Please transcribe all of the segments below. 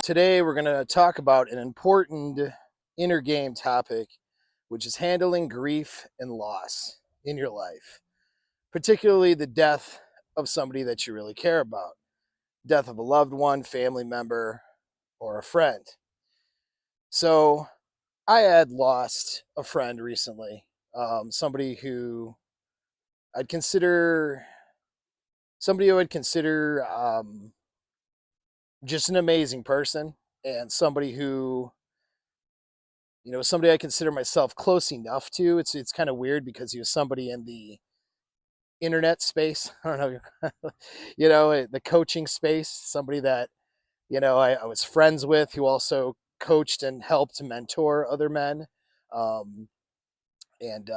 Today we're going to talk about an important inner game topic, which is handling grief and loss in your life, particularly the death of somebody that you really care about, death of a loved one, family member, or a friend. So I had lost a friend recently, somebody who I'd consider somebody who I'd consider just an amazing person, and somebody I consider myself close enough to. It's kind of weird because he was somebody in the internet space. I don't know, the coaching space. Somebody that I was friends with, who also coached and helped mentor other men. Um, and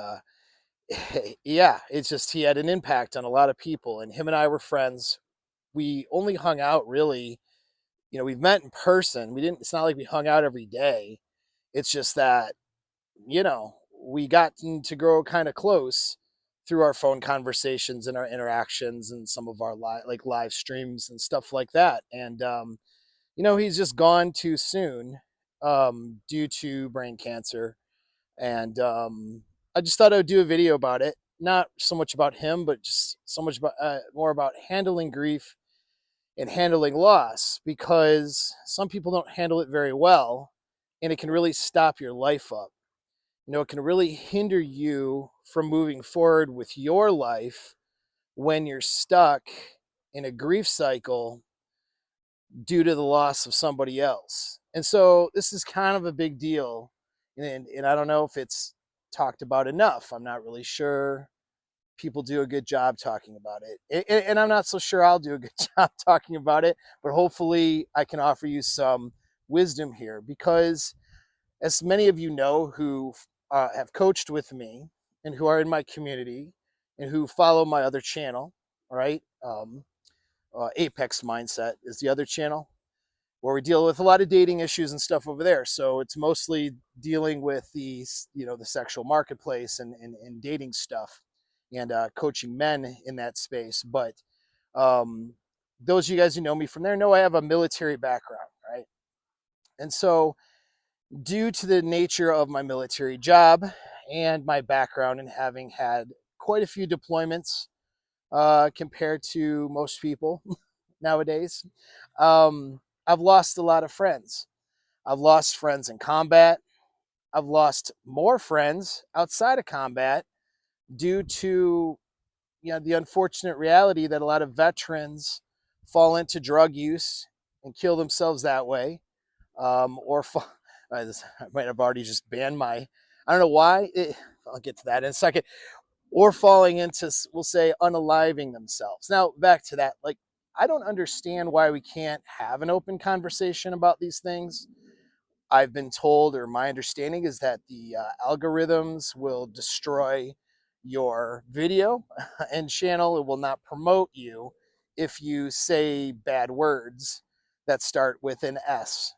yeah, it's just he had an impact on a lot of people, and him and I were friends. We only hung out really. We've met in person. We didn't. It's not like we hung out every day. It's just that we got to grow kind of close through our phone conversations and our interactions and some of our live streams and stuff like that. And he's just gone too soon due to brain cancer. And I just thought I would do a video about it. Not so much about him, but just so much about more about handling grief and handling loss, because some people don't handle it very well, and it can really stop your life up. It can really hinder you from moving forward with your life when you're stuck in a grief cycle due to the loss of somebody else. And so this is kind of a big deal. And I don't know if it's talked about enough. I'm not really sure people do a good job talking about it. And I'm not so sure I'll do a good job talking about it, but hopefully I can offer you some wisdom here, because as many of you know who have coached with me and who are in my community and who follow my other channel, all right? Apex Mindset is the other channel where we deal with a lot of dating issues and stuff over there. So it's mostly dealing with the sexual marketplace and dating stuff, and coaching men in that space. But those of you guys who know me from there know I have a military background, right? And so due to the nature of my military job and my background in having had quite a few deployments compared to most people nowadays, I've lost a lot of friends. I've lost friends in combat. I've lost more friends outside of combat due to the unfortunate reality that a lot of veterans fall into drug use and kill themselves that way, or I might have already just banned my. I don't know why. I'll get to that in a second. Or falling into, we'll say, unaliving themselves. Now, back to that. Like, I don't understand why we can't have an open conversation about these things. I've been told, or my understanding is that the algorithms will destroy your video and channel. It will not promote you if you say bad words that start with an S,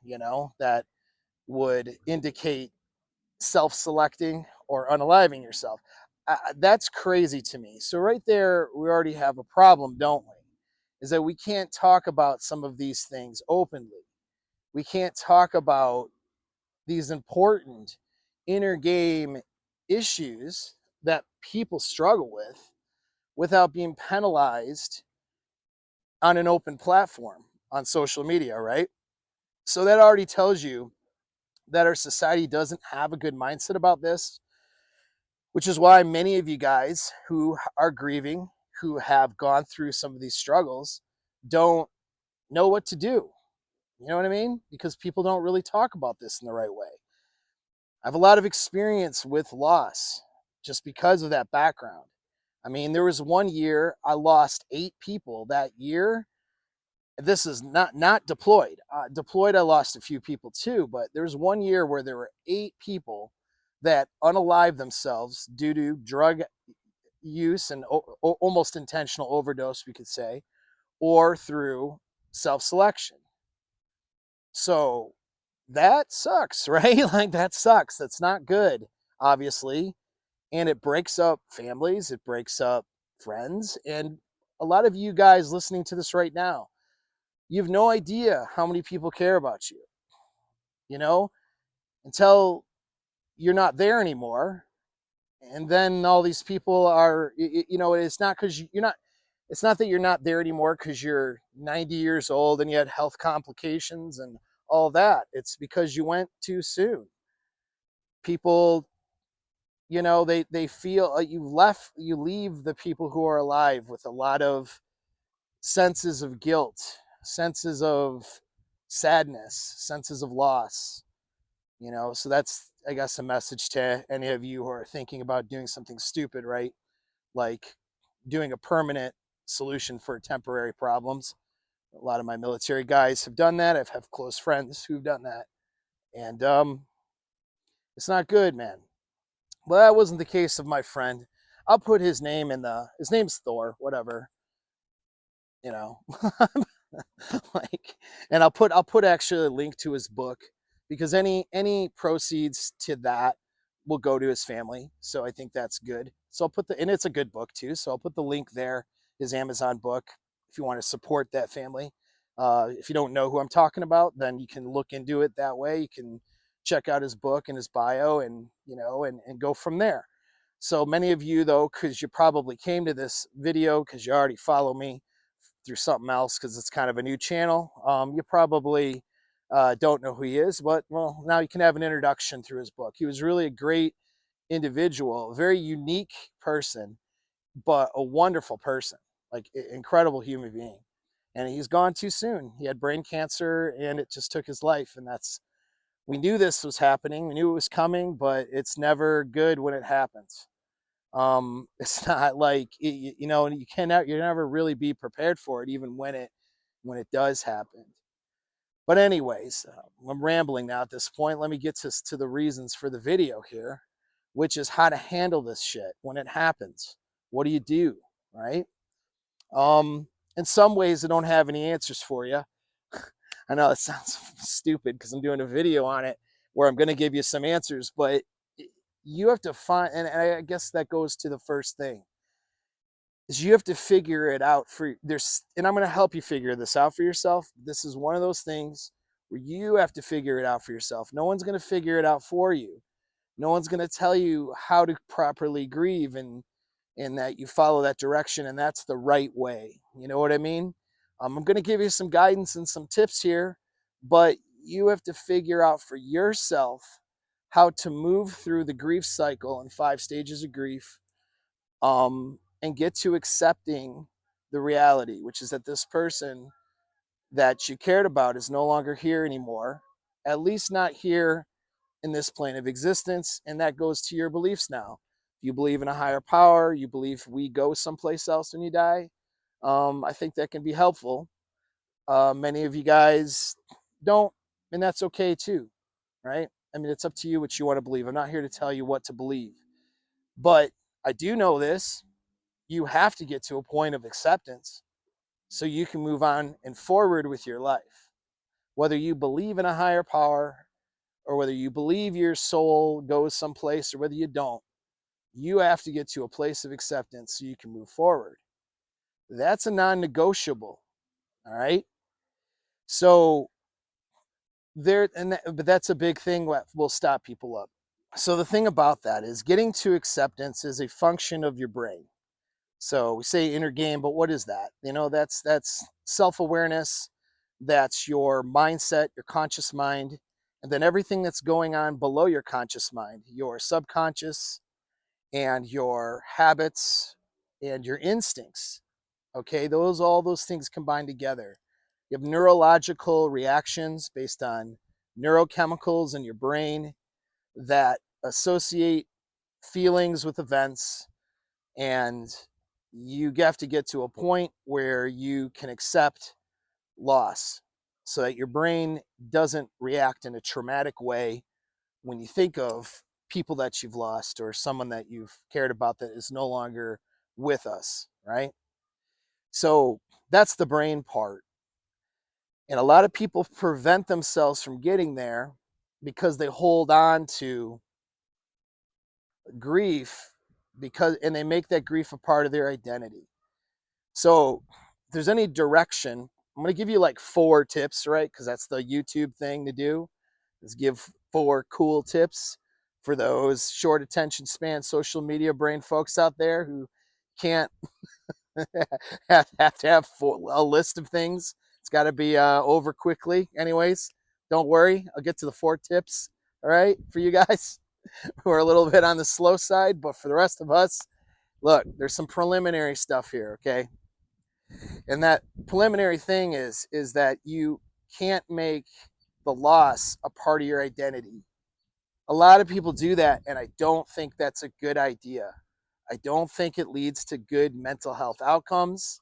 that would indicate self-selecting or unaliving yourself. That's crazy to me. So right there, we already have a problem, don't we? Is that we can't talk about some of these things openly. We can't talk about these important inner game issues that people struggle with without being penalized on an open platform on social media, right? So that already tells you that our society doesn't have a good mindset about this, which is why many of you guys who are grieving, who have gone through some of these struggles, don't know what to do. You know what I mean? Because people don't really talk about this in the right way. I have a lot of experience with loss just because of that background. I mean, there was one year I lost 8 people that year. This is not deployed. Deployed, I lost a few people too, but there was one year where there were 8 people that unalived themselves due to drug use and almost intentional overdose, we could say, or through self-selection. So that sucks, right? Like, that sucks. That's not good, obviously. And it breaks up families, it breaks up friends. And a lot of you guys listening to this right now, You have no idea how many people care about you, you know, until you're not there anymore. And then all these people are, it's not because you're not, it's not that you're not there anymore because you're 90 years old and you had health complications and all that. It's because you went too soon. People, they feel you leave the people who are alive with a lot of senses of guilt, senses of sadness, senses of loss, so that's, I guess, a message to any of you who are thinking about doing something stupid, right? Like doing a permanent solution for temporary problems. A lot of my military guys have done that. I've have close friends who've done that. And it's not good, man. Well, that wasn't the case of my friend. I'll put his name's Thor, whatever, you know. Like, and I'll put actually a link to his book, because any proceeds to that will go to his family. So I think that's good. So and it's a good book too. So I'll put the link there, his Amazon book, if you want to support that family. If you don't know who I'm talking about, then you can look into it that way. You can check out his book and his bio, and and go from there. So many of you, though, because you probably came to this video because you already follow me through something else, because it's kind of a new channel. You probably don't know who he is, but well, now you can have an introduction through his book. He was really a great individual, a very unique person, but a wonderful person, like incredible human being. And he's gone too soon. He had brain cancer and it just took his life. And we knew this was happening. We knew it was coming, but it's never good when it happens. It's not like and you're never really be prepared for it, even when it does happen. But anyways, I'm rambling now at this point. Let me get to the reasons for the video here, which is how to handle this shit when it happens. What do you do, right? um in some ways I don't have any answers for you. I know it sounds stupid because I'm doing a video on it where I'm going to give you some answers, but you have to find, and I guess that goes to the first thing, is you have to figure it out and I'm going to help you figure this out for yourself. This is one of those things where you have to figure it out for yourself. No one's going to figure it out for you. No one's going to tell you how to properly grieve, and that you follow that direction and that's the right way. You know what I mean? I'm going to give you some guidance and some tips here, but you have to figure out for yourself how to move through the grief cycle and 5 stages of grief, and get to accepting the reality, which is that this person that you cared about is no longer here anymore, at least not here in this plane of existence. And that goes to your beliefs now. You believe in a higher power, you believe we go someplace else when you die. I think that can be helpful. Many of you guys don't, and that's okay too, right? I mean, it's up to you what you want to believe. I'm not here to tell you what to believe, but I do know this: you have to get to a point of acceptance so you can move on and forward with your life. Whether you believe in a higher power, or whether you believe your soul goes someplace, or whether you don't, you have to get to a place of acceptance so you can move forward. That's a non-negotiable. All right. So but that's a big thing that will stop people up. So the thing about that is getting to acceptance is a function of your brain. So we say inner game, but what is that? That's self-awareness. That's your mindset, your conscious mind, and then everything that's going on below your conscious mind, your subconscious and your habits and your instincts. Okay, all those things combined together. You have neurological reactions based on neurochemicals in your brain that associate feelings with events, and you have to get to a point where you can accept loss so that your brain doesn't react in a traumatic way when you think of people that you've lost or someone that you've cared about that is no longer with us, right? So that's the brain part. And a lot of people prevent themselves from getting there because they hold on to grief, and they make that grief a part of their identity. So if there's any direction I'm going to give you like 4 tips, right? Because that's the YouTube thing to do, is give 4 cool tips for those short attention span social media brain folks out there who can't have to have a list of things. It's got to be over quickly. Anyways, don't worry. I'll get to the 4 tips. All right, for you guys who are a little bit on the slow side, but for the rest of us, look, there's some preliminary stuff here, okay? And that preliminary thing is that you can't make the loss a part of your identity. A lot of people do that, and I don't think that's a good idea. I don't think it leads to good mental health outcomes.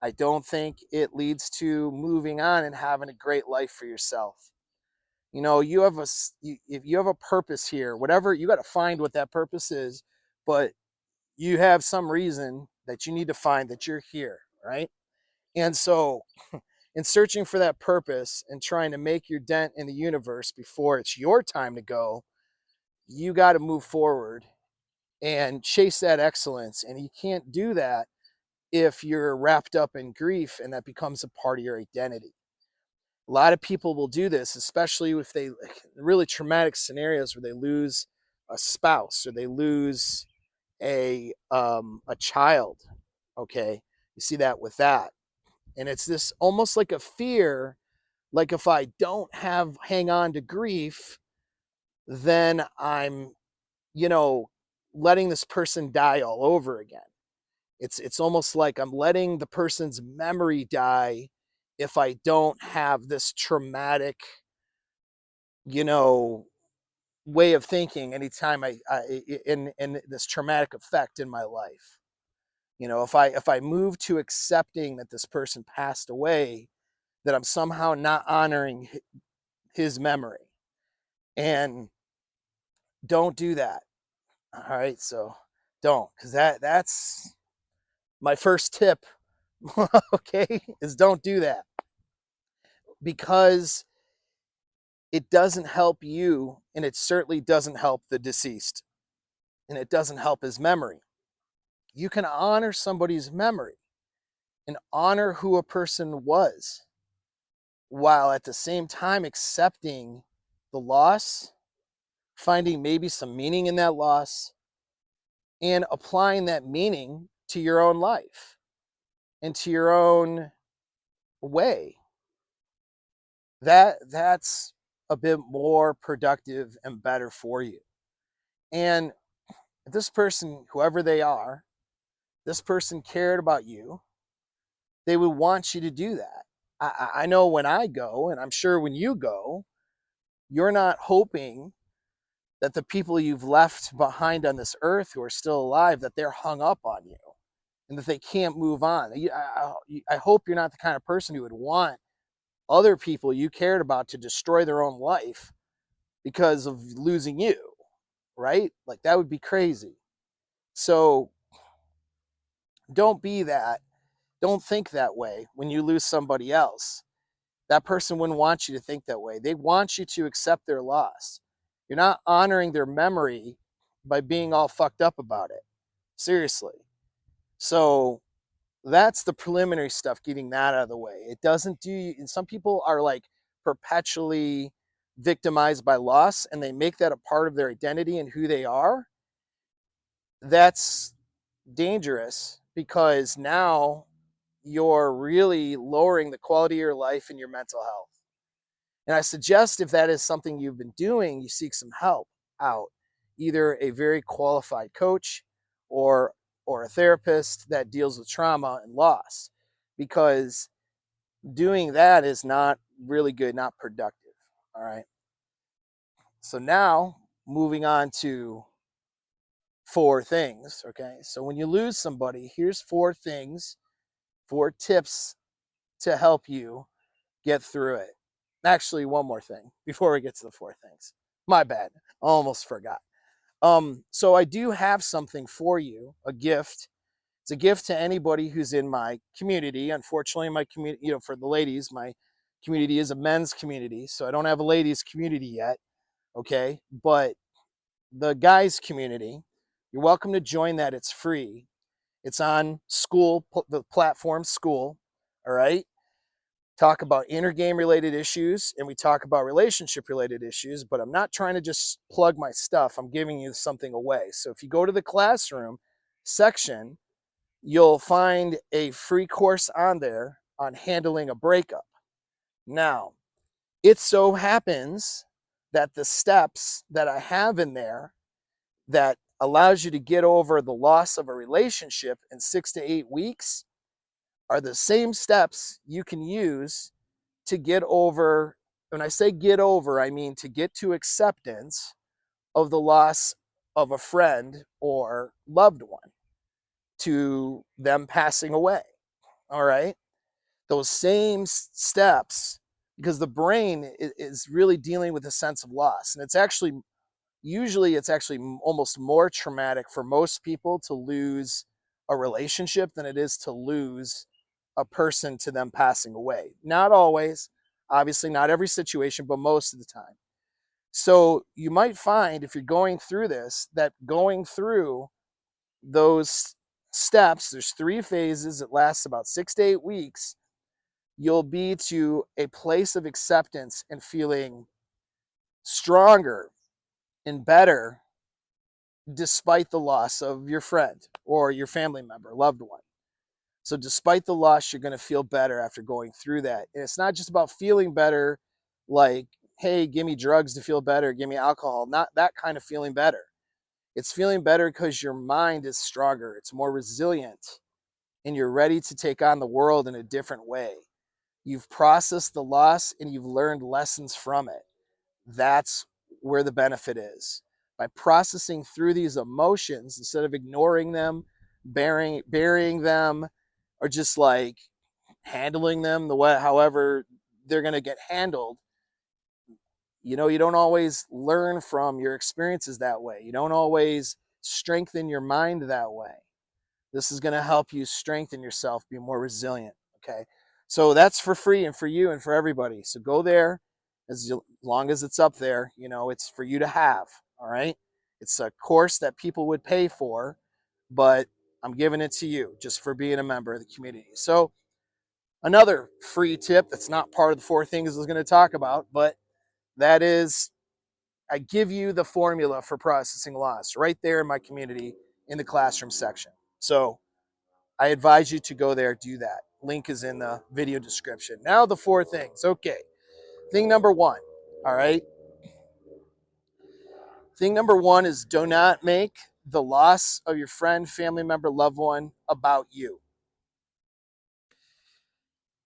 I don't think it leads to moving on and having a great life for yourself. You know, if you have a purpose here, whatever, you got to find what that purpose is, but you have some reason that you need to find that you're here, right? And so, in searching for that purpose and trying to make your dent in the universe before it's your time to go, you got to move forward and chase that excellence. And you can't do that if you're wrapped up in grief and that becomes a part of your identity. A lot of people will do this, especially if they really traumatic scenarios where they lose a spouse or they lose a child. Okay, you see that with that, and it's this almost like a fear, like if I don't have hang on to grief, then I'm, you know, letting this person die all over again. It's almost like I'm letting the person's memory die if I don't have this traumatic, you know, way of thinking anytime I in this traumatic effect in my life. You know, if I move to accepting that this person passed away, that I'm somehow not honoring his memory. And don't do that. All right, so don't, because that's my first tip. Okay, is don't do that, because it doesn't help you, and it certainly doesn't help the deceased, and it doesn't help his memory. You can honor somebody's memory and honor who a person was, while at the same time accepting the loss, finding maybe some meaning in that loss, and applying that meaning to your own life and to your own way. That's a bit more productive and better for you. And if this person, whoever they are, this person cared about you, they would want you to do that. I know when I go, and I'm sure when you go, you're not hoping that the people you've left behind on this earth who are still alive, that they're hung up on you and that they can't move on. I hope you're not the kind of person who would want other people you cared about to destroy their own life because of losing you, right? Like, that would be crazy. So don't be that. Don't think that way when you lose somebody else. That person wouldn't want you to think that way. They want you to accept their loss. You're not honoring their memory by being all fucked up about it. Seriously. So that's the preliminary stuff, getting that out of the way. It doesn't do, and some people are like perpetually victimized by loss and they make that a part of their identity and who they are. That's dangerous, because now you're really lowering the quality of your life and your mental health. And I suggest, if that is something you've been doing, you seek some help out, either a very qualified coach or a therapist that deals with trauma and loss, because doing that is not really good, not productive. All right. So now moving on to 4 things. Okay. So when you lose somebody, here's 4 things, 4 tips to help you get through it. Actually, one more thing before we get to the 4 things. My bad. Almost forgot. So I do have something for you, a gift. It's a gift to anybody who's in my community. Unfortunately, my community, you know, for the ladies, my community is a men's community, so I don't have a ladies community yet. Okay, but the guys community, you're welcome to join that. It's free. It's on School, the platform School. All right. talk about inner game related issues, and we talk about relationship related issues, but I'm not trying to just plug my stuff. I'm giving you something away. So if you go to the classroom section, you'll find a free course on there on handling a breakup. Now, it so happens that the steps that I have in there that allows you to get over the loss of a relationship in 6 to 8 weeks are the same steps you can use to get over. When I say get over, I mean to get to acceptance of the loss of a friend or loved one, to them passing away. All right. Those same steps, because the brain is really dealing with a sense of loss. And it's actually, usually, it's actually almost more traumatic for most people to lose a relationship than it is to lose a person to them passing away. Not always, obviously, not every situation, but most of the time. So you might find if you're going through this, that going through those steps, there's 3 phases, it lasts about 6 to 8 weeks, you'll be to a place of acceptance and feeling stronger and better despite the loss of your friend or your family member, loved one. So, despite the loss, you're going to feel better after going through that. And it's not just about feeling better, like, hey, give me drugs to feel better, give me alcohol, not that kind of feeling better. It's feeling better because your mind is stronger, it's more resilient, and you're ready to take on the world in a different way. You've processed the loss and you've learned lessons from it. That's where the benefit is. By processing through these emotions instead of ignoring them, burying them, or just like handling them the way however they're going to get handled. You don't always learn from your experiences that way. You don't always strengthen your mind that way. This is going to help you strengthen yourself, be more resilient. Okay. So that's for free and for you and for everybody. So go there as long as it's up there. It's for you to have. All right. It's a course that people would pay for, but I'm giving it to you just for being a member of the community. So another free tip that's not part of the 4 things I was going to talk about, but that is I give you the formula for processing loss right there in my community in the classroom section. So I advise you to go there, do that. Link is in the video description. Now, the 4 things. Okay. Thing number 1. All right. Thing number 1 is do not make the loss of your friend, family member, loved one about you.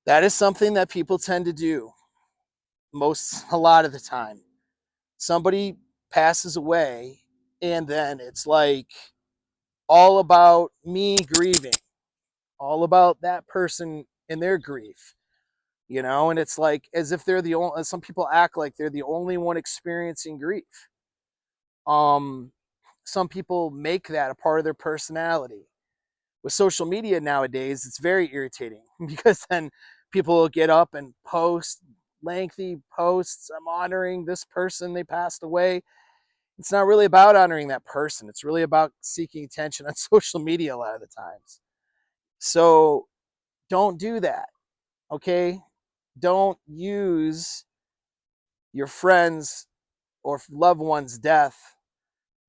That is something that people tend to do a lot of the time. Somebody passes away, and then it's like all about me grieving, all about that person and their grief. And it's like as if they're the only, some people act like they're the only one experiencing grief. um some people make that a part of their personality. With social media nowadays, it's very irritating because then people will get up and post lengthy posts, I'm honoring this person, they passed away. It's not really about honoring that person, it's really about seeking attention on social media a lot of the times. So don't do that. Okay, don't use your friends or loved one's death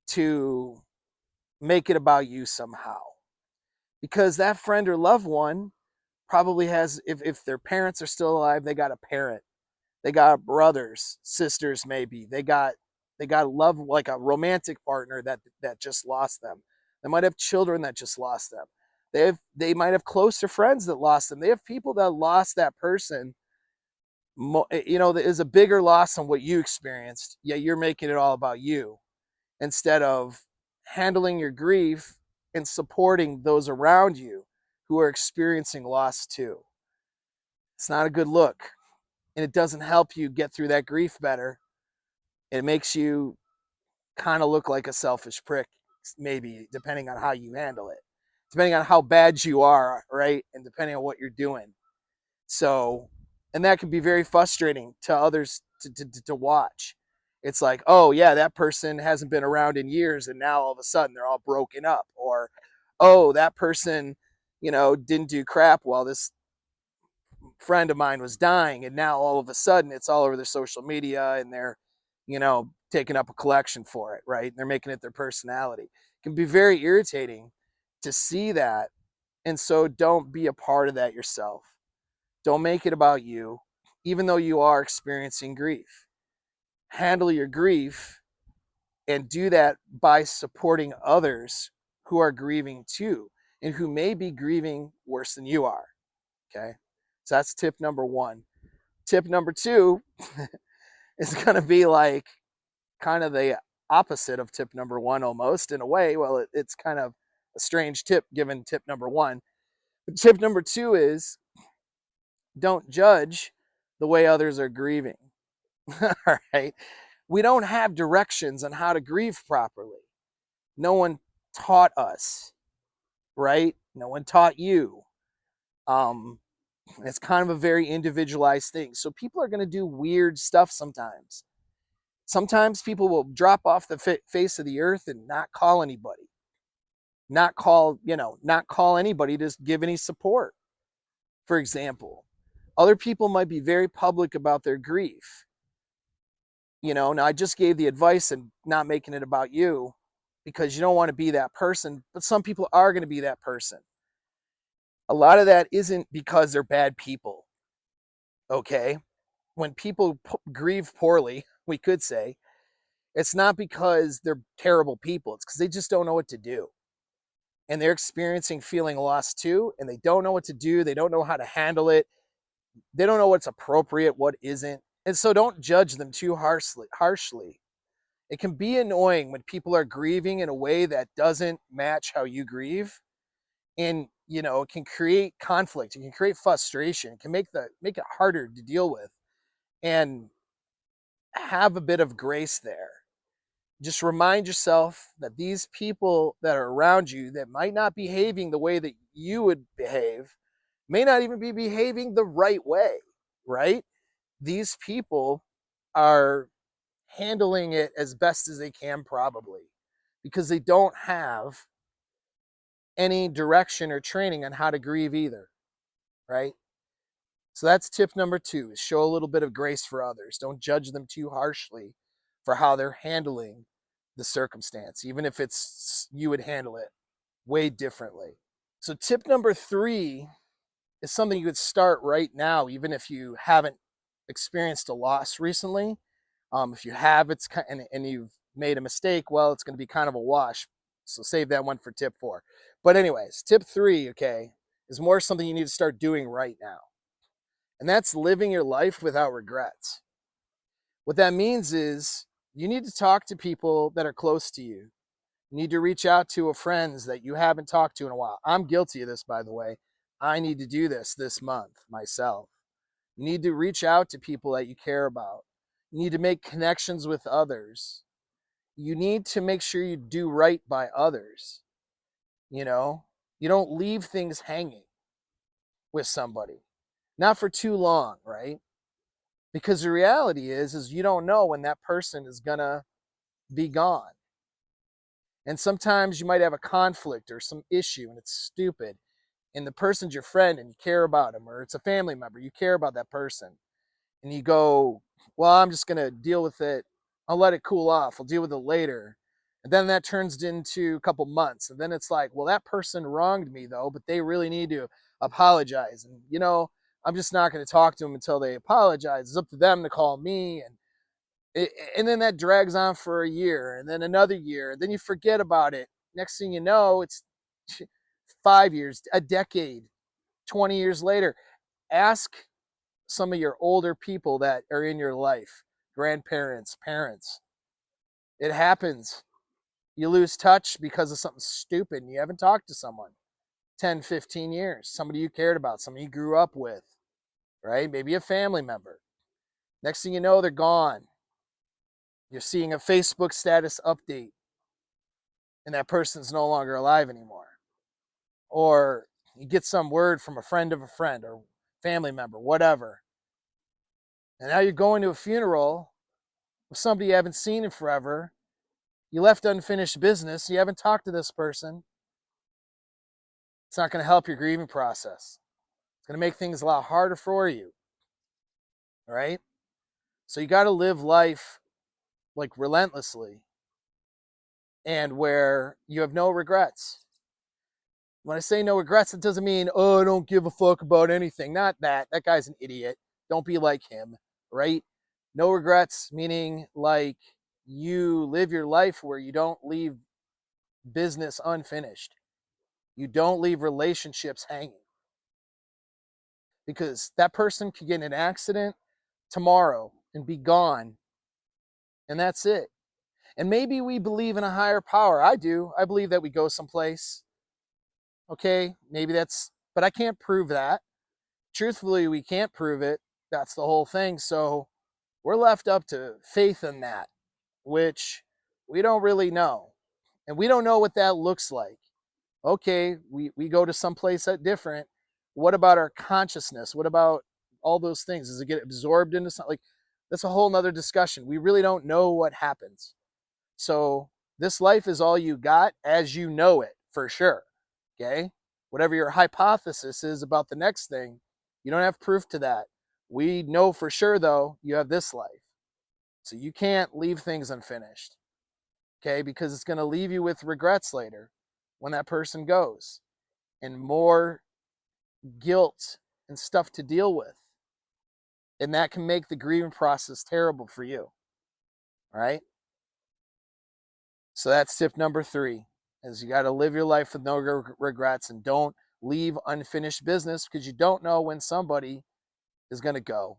to make it about you somehow. Because that friend or loved one probably has, if their parents are still alive, they got a parent. They got brothers, sisters, maybe. They got a love, like a romantic partner that just lost them. They might have children that just lost them. They might have closer friends that lost them. They have people that lost that person, that is a bigger loss than what you experienced, yet you're making it all about you instead of handling your grief and supporting those around you who are experiencing loss too. It's not a good look, and it doesn't help you get through that grief better. It makes you kind of look like a selfish prick, maybe, depending on how you handle it, depending on how bad you are, right? And depending on what you're doing. So, and that can be very frustrating to others to watch. It's like, oh, yeah, that person hasn't been around in years, and now all of a sudden they're all broken up. Or, oh, that person, didn't do crap while this friend of mine was dying, and now all of a sudden it's all over their social media, and they're, taking up a collection for it, right? They're making it their personality. It can be very irritating to see that. And so don't be a part of that yourself. Don't make it about you, even though you are experiencing grief. Handle your grief and do that by supporting others who are grieving too and who may be grieving worse than you are. Okay. So that's tip number one. Tip number two is going to be like kind of the opposite of tip number one almost in a way. Well, it's kind of a strange tip given tip number one. But tip number two is don't judge the way others are grieving. All right. We don't have directions on how to grieve properly. No one taught us, right? No one taught you. Um, it's kind of a very individualized thing. So people are going to do weird stuff sometimes. Sometimes people will drop off the face of the earth and not call anybody, not call anybody to give any support. For example, other people might be very public about their grief. Now I just gave the advice and not making it about you because you don't want to be that person, but some people are going to be that person. A lot of that isn't because they're bad people. Okay. When people grieve poorly, we could say, it's not because they're terrible people. It's because they just don't know what to do. And they're experiencing feeling lost too. And they don't know what to do. They don't know how to handle it. They don't know what's appropriate, what isn't. And so don't judge them too harshly. It can be annoying when people are grieving in a way that doesn't match how you grieve. And, it can create conflict. It can create frustration. It can make it harder to deal with. And have a bit of grace there. Just remind yourself that these people that are around you that might not be behaving the way that you would behave may not even be behaving the right way, right? These people are handling it as best as they can, probably, because they don't have any direction or training on how to grieve either, right? So that's tip number two, is show a little bit of grace for others. Don't judge them too harshly for how they're handling the circumstance, even if it's you would handle it way differently. So tip number three is something you could start right now, even if you haven't experienced a loss recently. If you have, and you've made a mistake, well, it's going to be kind of a wash. So save that one for tip four. But anyways, tip three, okay, is more something you need to start doing right now. And that's living your life without regrets. What that means is you need to talk to people that are close to you. You need to reach out to friends that you haven't talked to in a while. I'm guilty of this, by the way. I need to do this month myself. You need to reach out to people that you care about. You need to make connections with others. You need to make sure you do right by others. You don't leave things hanging with somebody, not for too long, right? Because the reality is you don't know when that person is gonna be gone. And sometimes you might have a conflict or some issue and it's stupid, and the person's your friend and you care about them, or it's a family member, you care about that person, and you go, well, I'm just going to deal with it. I'll let it cool off. I'll deal with it later. And then that turns into a couple months. And then it's like, well, that person wronged me though, but they really need to apologize. And, I'm just not going to talk to them until they apologize. It's up to them to call me. And then that drags on for a year and then another year. Then you forget about it. Next thing you know, it's 5 years, a decade, 20 years later. Ask some of your older people that are in your life, grandparents, parents. It happens. You lose touch because of something stupid and you haven't talked to someone 10, 15 years, somebody you cared about, somebody you grew up with, right? Maybe a family member. Next thing you know, they're gone. You're seeing a Facebook status update and that person's no longer alive anymore. Or you get some word from a friend of a friend or family member, whatever. And now you're going to a funeral with somebody you haven't seen in forever. You left unfinished business. You haven't talked to this person. It's not going to help your grieving process. It's going to make things a lot harder for you. All right? So you got to live life like relentlessly and where you have no regrets. When I say no regrets, it doesn't mean, oh, I don't give a fuck about anything. Not that. That guy's an idiot. Don't be like him, right? No regrets, meaning like you live your life where you don't leave business unfinished. You don't leave relationships hanging because that person could get in an accident tomorrow and be gone, and that's it. And maybe we believe in a higher power. I do. I believe that we go someplace. Okay, maybe that's, but I can't prove that. Truthfully, we can't prove it. That's the whole thing. So we're left up to faith in that, which we don't really know. And we don't know what that looks like. Okay, we go to someplace that different. What about our consciousness? What about all those things? Does it get absorbed into something? Like, that's a whole nother discussion. We really don't know what happens. So this life is all you got as you know it, for sure. Okay? Whatever your hypothesis is about the next thing, you don't have proof to that. We know for sure, though, you have this life. So you can't leave things unfinished. Okay? Because it's going to leave you with regrets later when that person goes and more guilt and stuff to deal with. And that can make the grieving process terrible for you. All right? So that's tip number 3, is you got to live your life with no regrets and don't leave unfinished business because you don't know when somebody is going to go.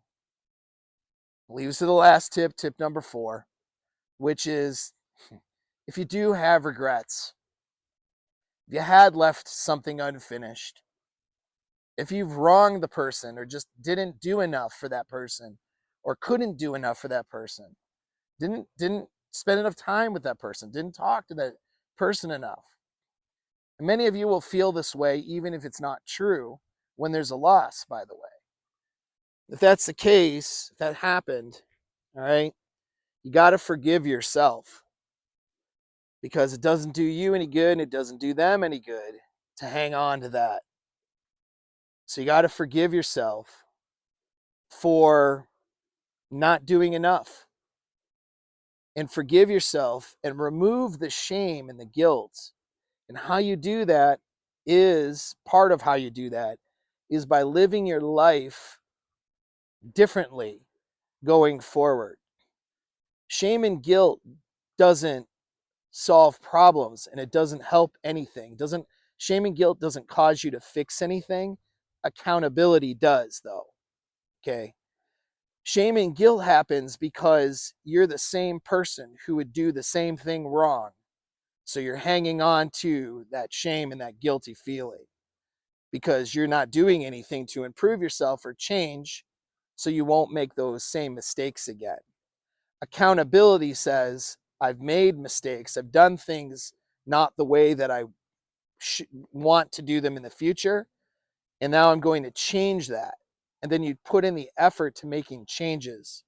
Leaves to the last tip, tip number 4, which is if you do have regrets, if you had left something unfinished, if you've wronged the person or just didn't do enough for that person or couldn't do enough for that person, didn't spend enough time with that person, didn't talk to that person enough. And many of you will feel this way even if it's not true when there's a loss, by the way. If that's the case, if that happened, all right, you got to forgive yourself because it doesn't do you any good and it doesn't do them any good to hang on to that. So you got to forgive yourself for not doing enough and forgive yourself and remove the shame and the guilt. And how you do that is part of how you do that is by living your life differently going forward. Shame and guilt doesn't solve problems and it doesn't help anything. Doesn't Shame and guilt doesn't cause you to fix anything. Accountability does, though. Okay. Shame and guilt happens because you're the same person who would do the same thing wrong. So you're hanging on to that shame and that guilty feeling because you're not doing anything to improve yourself or change so you won't make those same mistakes again. Accountability says, I've made mistakes. I've done things not the way that I want to do them in the future. And now I'm going to change that. And then you put in the effort to making changes.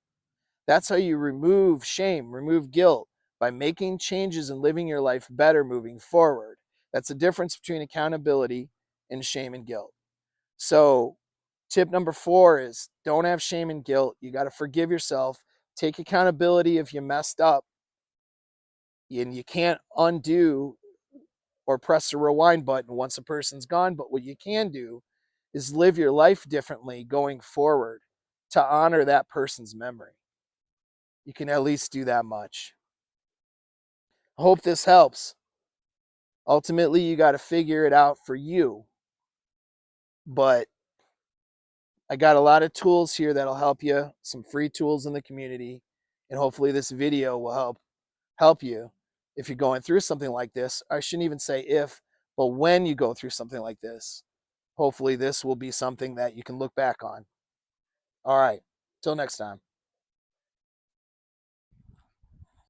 That's how you remove shame, remove guilt, by making changes and living your life better moving forward. That's the difference between accountability and shame and guilt. So tip number 4 is don't have shame and guilt. You got to forgive yourself. Take accountability if you messed up. And you can't undo or press the rewind button once a person's gone. But what you can do is live your life differently going forward to honor that person's memory. You can at least do that much. I hope this helps. Ultimately, you got to figure it out for you. But I got a lot of tools here that'll help you, some free tools in the community, and hopefully this video will help you if you're going through something like this. I shouldn't even say if, but when you go through something like this, hopefully this will be something that you can look back on. All right, till next time.